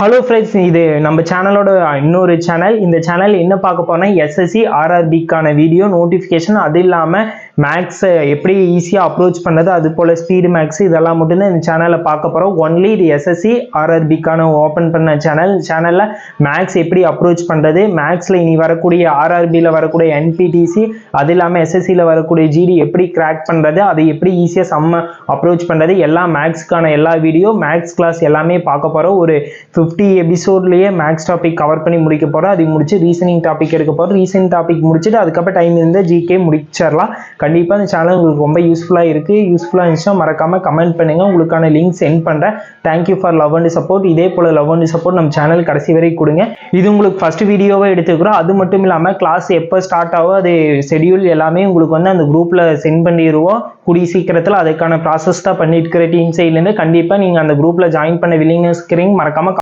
Hello friends, இது நம்ம சேனலோட இன்னொரு சேனல். இந்த சேனல் என்ன பார்க்க போனால் எஸ்எஸ்சி ஆர்ஆர்பிக்கான வீடியோ நோட்டிஃபிகேஷன், அது இல்லாமல் மேக்ஸை எப்படி ஈஸியாக அப்ரோச் பண்ணுறது, அது போல் ஸ்பீடு மேக்ஸ், இதெல்லாம் மட்டும்தான் இந்த சேனலில் பார்க்க போகிறோம். ஒன்லி இது எஸ்எஸ்சி ஆர்ஆர்பிக்கான ஓப்பன் பண்ண சேனலில் மேக்ஸ் எப்படி அப்ரோச் பண்ணுறது, மேக்ஸில் இனி வரக்கூடிய ஆர்ஆர்பியில் வரக்கூடிய என்பிடிசி, அது இல்லாமல் எஸ்எஸ்சியில் வரக்கூடிய ஜிடி எப்படி கிராக் பண்ணுறது, அதை எப்படி ஈஸியாக செம்ம அப்ரோச் பண்ணுறது, எல்லா மேக்ஸ்க்கான எல்லா வீடியோ மேக்ஸ் கிளாஸ் எல்லாமே பார்க்க போகிறோம். ஒரு 50 எபிசோட்லயே மேக்ஸ் டாபிக் கவர் பண்ணி முடிக்க போறோம். அது முடிச்சு ரீசனிங் டாபிக் எடுக்க போறோம். ரீசனிங் டாபிக் முடிச்சுட்டு அதுக்கப்புறம் டைம் இருந்தால் ஜிகே முடிச்சிடலாம். கண்டிப்பாக இந்த சேனல் உங்களுக்கு ரொம்ப யூஸ்ஃபுல்லாக இருக்குது. யூஸ்ஃபுல்லாக இருந்துச்சுன்னா மறக்காமல் கமெண்ட் பண்ணுங்கள். உங்களுக்கான லிங்க் சென்ட் பண்ணுறேன். Thank you for love and support. இதே போல் லவ் அண்ட் சப்போர்ட் நம்ம சேனல் கடைசி வரை கொடுங்க. இது உங்களுக்கு ஃபர்ஸ்ட் வீடியோவை எடுத்துக்கிறோம். அது மட்டும் இல்லாமல் கிளாஸ் எப்போ ஸ்டார்ட் ஆகும், அது ஷெடியூல் எல்லாமே உங்களுக்கு அந்த குரூப்பில் சென்ட் பண்ணிடுவோம். கூடிய சீக்கிரத்தில் அதுக்கான ப்ராசஸ் தான் பண்ணிட்டு இருக்கிற டீம் சைட்லேருந்து. கண்டிப்பாக நீங்கள் அந்த குரூப்பில் ஜாயின் பண்ண வில்லிங்னஸ் இருக்கிறீங்க. மறக்காமல்